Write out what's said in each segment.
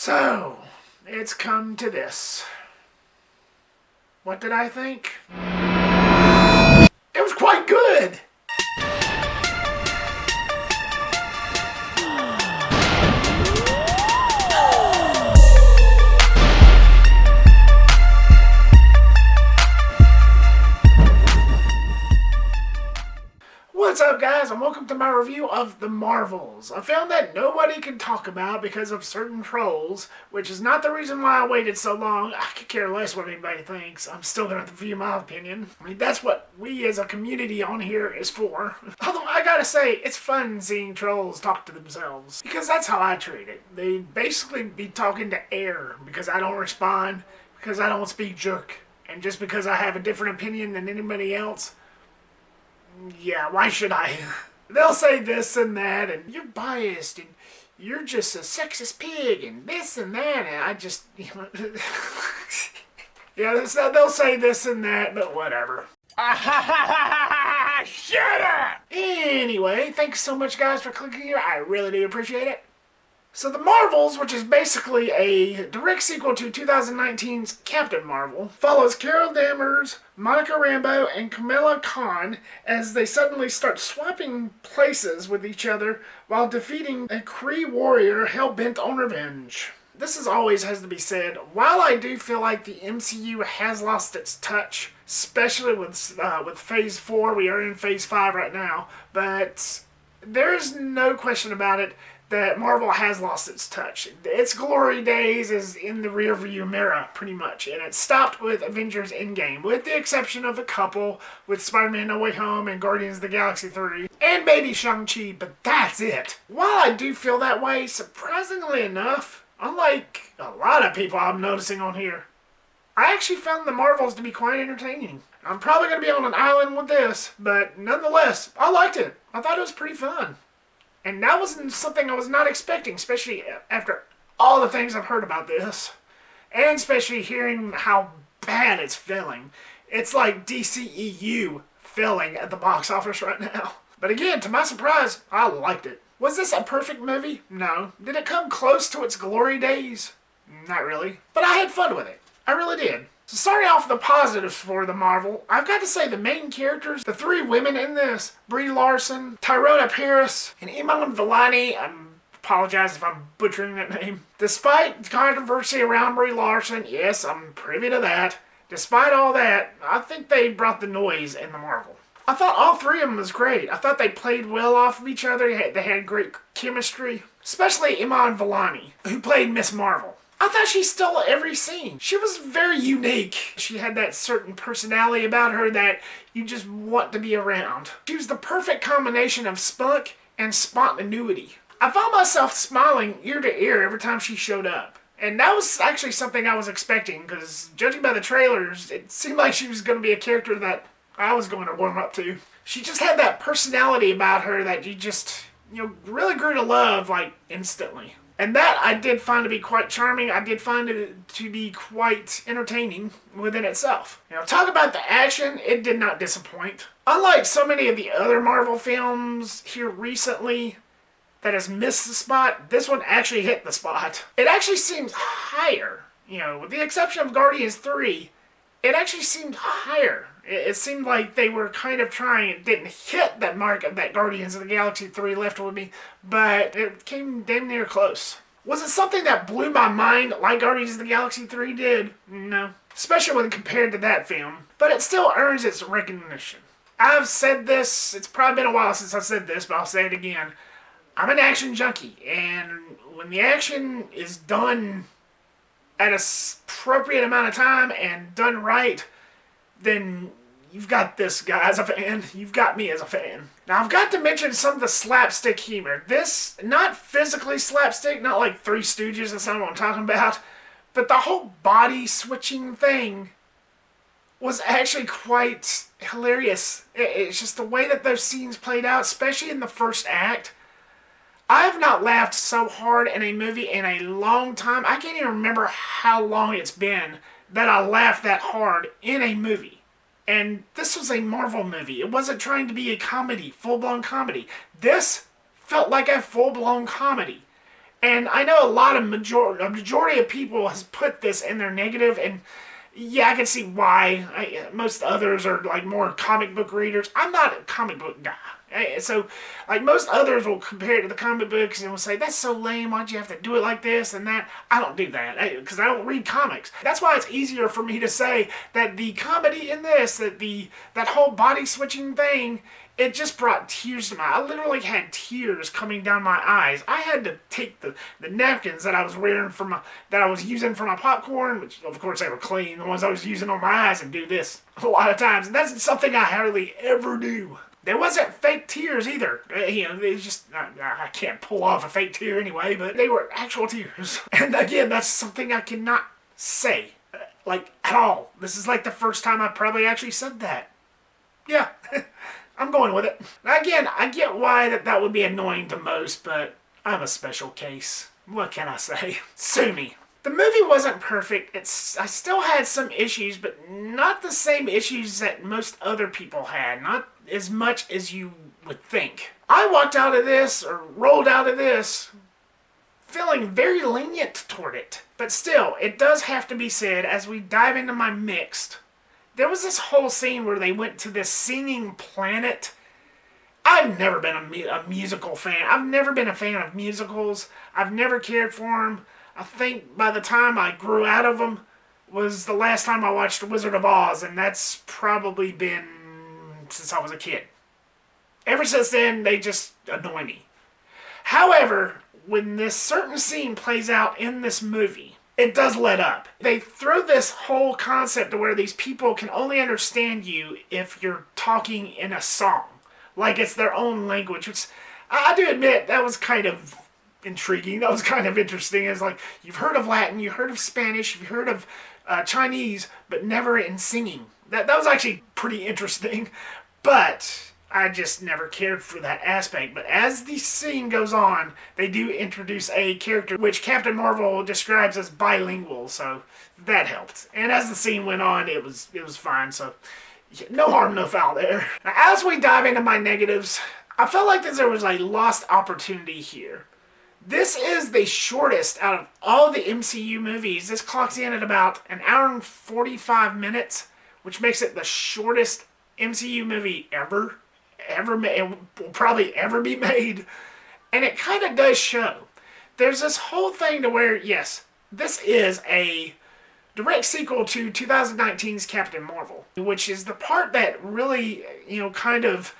So, it's come to this. What did I think? It was quite good! What's up, guys, and welcome to my review of The Marvels. A film that nobody can talk about because of certain trolls, which is not the reason why I waited so long. I could care less what anybody thinks. I'm still going to review my opinion. I mean, that's what we as a community on here is for. Although, I gotta say, it's fun seeing trolls talk to themselves, because that's how I treat it. They basically be talking to air because I don't respond, because I don't speak jerk, and just because I have a different opinion than anybody else. Yeah, why should I? They'll say this and that, and you're biased, and you're just a sexist pig, and this and that, and I just, yeah, they'll say this and that, but whatever. Shut up! Anyway, thanks so much, guys, for clicking here. I really do appreciate it. So The Marvels, which is basically a direct sequel to 2019's Captain Marvel, follows Carol Danvers, Manica Rambeau, and Kamala Khan as they suddenly start swapping places with each other while defeating a Kree warrior hell-bent on revenge. This always has to be said, while I do feel like the MCU has lost its touch, especially with Phase 4, we are in Phase 5 right now, but there is no question about it that Marvel has lost its touch. Its glory days is in the rearview mirror, pretty much, and it stopped with Avengers Endgame, with the exception of a couple, with Spider-Man No Way Home and Guardians of the Galaxy 3, and maybe Shang-Chi, but that's it. While I do feel that way, surprisingly enough, unlike a lot of people I'm noticing on here, I actually found The Marvels to be quite entertaining. I'm probably going to be on an island with this, but nonetheless, I liked it. I thought it was pretty fun. And that wasn't something I was not expecting, especially after all the things I've heard about this. And especially hearing how bad it's failing. It's like DCEU failing at the box office right now. But again, to my surprise, I liked it. Was this a perfect movie? No. Did it come close to its glory days? Not really. But I had fun with it. I really did. So starting off with the positives for The Marvel, I've got to say the main characters, the three women in this, Brie Larson, Teyonah Parris, and Iman Vellani, I apologize if I'm butchering that name. Despite controversy around Brie Larson, yes, I'm privy to that, despite all that, I think they brought the noise in The Marvel. I thought all three of them was great. I thought they played well off of each other. They had great chemistry, especially Iman Vellani, who played Miss Marvel. I thought she stole every scene. She was very unique. She had that certain personality about her that you just want to be around. She was the perfect combination of spunk and spontaneity. I found myself smiling ear to ear every time she showed up. And that was actually something I was expecting, because judging by the trailers, it seemed like she was going to be a character that I was going to warm up to. She just had that personality about her that you just, really grew to love, like, instantly. And that I did find to be quite charming. I did find it to be quite entertaining within itself. Talk about the action, it did not disappoint. Unlike so many of the other Marvel films here recently that has missed the spot, this one actually hit the spot. It actually seems higher. With the exception of Guardians 3, it actually seemed higher. It seemed like they were kind of trying. It didn't hit that mark of that Guardians of the Galaxy 3 left with me, but it came damn near close. Was it something that blew my mind like Guardians of the Galaxy 3 did? No. Especially when compared to that film. But it still earns its recognition. I've said this, it's probably been a while since I said this, but I'll say it again. I'm an action junkie, and when the action is done at an appropriate amount of time and done right, then you've got this guy as a fan. You've got me as a fan. Now, I've got to mention some of the slapstick humor. This, not physically slapstick, not like Three Stooges, that's not what I'm talking about, but the whole body switching thing was actually quite hilarious. It's just the way that those scenes played out, especially in the first act. I have not laughed so hard in a movie in a long time. I can't even remember how long it's been that I laughed that hard in a movie. And this was a Marvel movie. It wasn't trying to be a comedy, full-blown comedy. This felt like a full-blown comedy. And I know a majority of people has put this in their negative, and yeah, I can see why. Most others are like more comic book readers. I'm not a comic book guy. So, like, most others will compare it to the comic books and will say, that's so lame, why'd you have to do it like this and that? I don't do that, because I don't read comics. That's why it's easier for me to say that the comedy in this, that whole body switching thing, it just brought tears to my eyes. I literally had tears coming down my eyes. I had to take the napkins that I was wearing that I was using for my popcorn, which of course they were clean, the ones I was using on my eyes, and do this a lot of times. And that's something I hardly ever do. There wasn't fake tears either. It's just, I can't pull off a fake tear anyway, but they were actual tears. And again, that's something I cannot say, like, at all. This is like the first time I probably actually said that. Yeah, I'm going with it. Again, I get why that would be annoying to most, but I'm a special case. What can I say? Sue me. The movie wasn't perfect. I still had some issues, but not the same issues that most other people had. Not as much as you would think. I walked out of this, or rolled out of this, feeling very lenient toward it. But still, it does have to be said, as we dive into my mixed, there was this whole scene where they went to this singing planet. I've never been a musical fan. I've never been a fan of musicals. I've never cared for them. I think by the time I grew out of them was the last time I watched The Wizard of Oz, and that's probably been since I was a kid. Ever since then, they just annoy me. However, when this certain scene plays out in this movie, it does let up. They throw this whole concept to where these people can only understand you if you're talking in a song. Like it's their own language, which I do admit that was kind of intriguing. That was kind of interesting. It's like, you've heard of Latin, you've heard of Spanish, you've heard of Chinese, but never in singing. That was actually pretty interesting, but I just never cared for that aspect. But as the scene goes on, they do introduce a character which Captain Marvel describes as bilingual, so that helped. And as the scene went on, it was fine, so no harm, no foul there. Now, as we dive into my negatives, I felt like there was a lost opportunity here. This is the shortest out of all the MCU movies. This clocks in at about an hour and 45 minutes, which makes it the shortest MCU movie ever made. It will probably ever be made. And it kind of does show. There's this whole thing to where, yes, this is a direct sequel to 2019's Captain Marvel, which is the part that really, kind of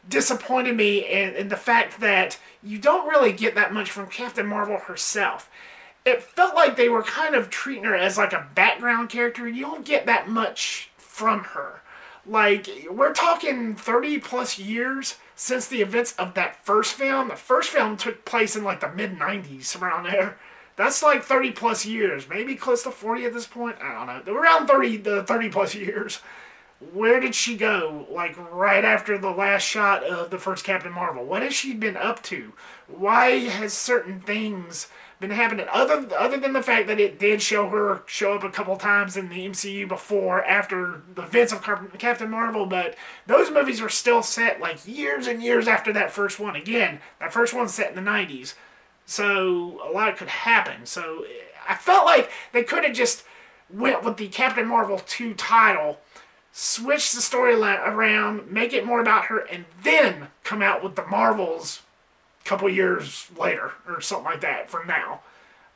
disappointed me in the fact that you don't really get that much from Captain Marvel herself. It felt like they were kind of treating her as like a background character. You don't get that much from her. Like, we're talking 30 plus years since the events of that first film. The first film took place in like the mid-90s, around there. That's like 30 plus years, maybe close to 40 at this point. I don't know. Around 30 plus years. Where did she go, like, right after the last shot of the first Captain Marvel? What has she been up to? Why has certain things been happening, other than the fact that it did show up a couple times in the MCU before, after the events of Captain Marvel, but those movies were still set, like, years and years after that first one. Again, that first one's set in the 90s, so a lot could happen. So I felt like they could have just went with the Captain Marvel 2 title, switch the storyline around, make it more about her, and then come out with the Marvels a couple years later, or something like that, from now.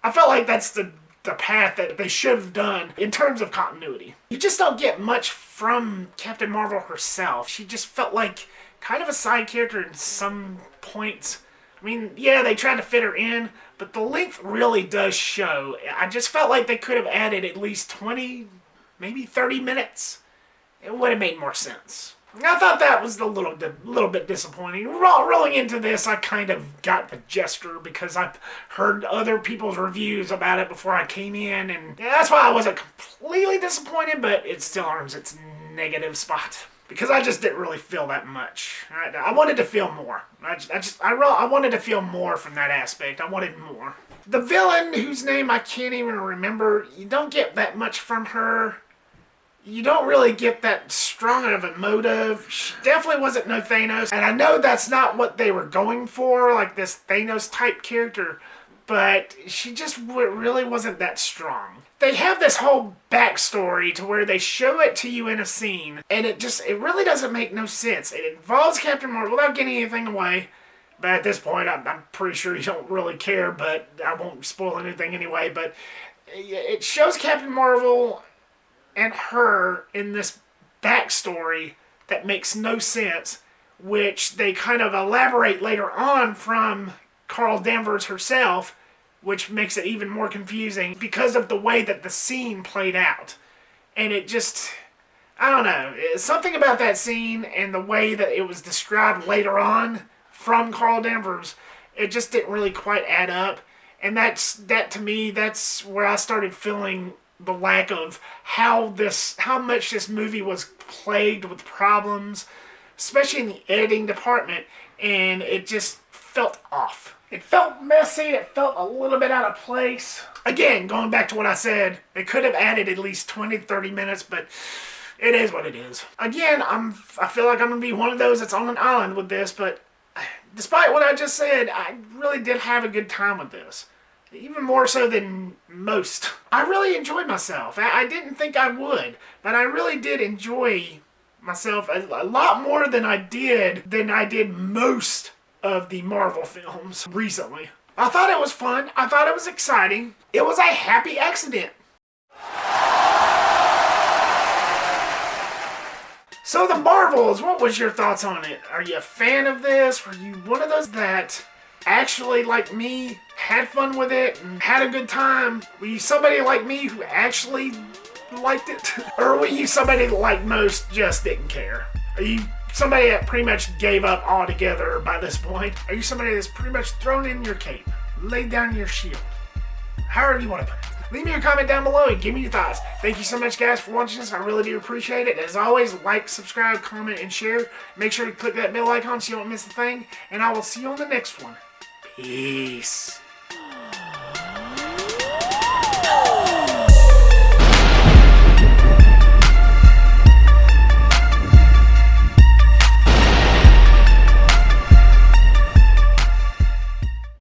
I felt like that's the path that they should have done in terms of continuity. You just don't get much from Captain Marvel herself. She just felt like kind of a side character in some points. I mean, yeah, they tried to fit her in, but the length really does show. I just felt like they could have added at least 20, maybe 30 minutes. It would have made more sense. I thought that was a little bit disappointing. Rolling into this, I kind of got the gesture because I've heard other people's reviews about it before I came in, and that's why I wasn't completely disappointed, but it still earns its negative spot because I just didn't really feel that much. I wanted to feel more. I wanted to feel more from that aspect. I wanted more. The villain, whose name I can't even remember, you don't get that much from her. You don't really get that strong of a motive. She definitely wasn't no Thanos. And I know that's not what they were going for, like this Thanos type character. but she just really wasn't that strong. They have this whole backstory to where they show it to you in a scene, and it really doesn't make no sense. It involves Captain Marvel without getting anything away, but at this point, I'm pretty sure you don't really care, but I won't spoil anything anyway. But it shows Captain Marvel and her in this backstory that makes no sense, which they kind of elaborate later on from Carol Danvers herself, which makes it even more confusing because of the way that the scene played out. And it just, I don't know, something about that scene and the way that it was described later on from Carol Danvers, it just didn't really quite add up. And that to me, that's where I started feeling the lack of how much this movie was plagued with problems, especially in the editing department, and it just felt off. It felt messy, it felt a little bit out of place. Again, going back to what I said, they could have added at least 20 to 30 minutes, but it is what it is. Again, I feel like I'm going to be one of those that's on an island with this, but despite what I just said, I really did have a good time with this. Even more so than most. I really enjoyed myself. I didn't think I would, but I really did enjoy myself a lot more than I did most of the Marvel films recently. I thought it was fun. I thought it was exciting. It was a happy accident. So the Marvels, what was your thoughts on it? Are you a fan of this? Were you one of those that actually, like me, had fun with it and had a good time? Were you somebody like me who actually liked it? Or were you somebody like most just didn't care? Are you somebody that pretty much gave up altogether by this point? Are you somebody that's pretty much thrown in your cape, laid down your shield? However you want to put it. Leave me a comment down below and give me your thoughts. Thank you so much, guys, for watching this. I really do appreciate it. As always, like, subscribe, comment, and share. Make sure to click that bell icon so you don't miss a thing. And I will see you on the next one. Peace.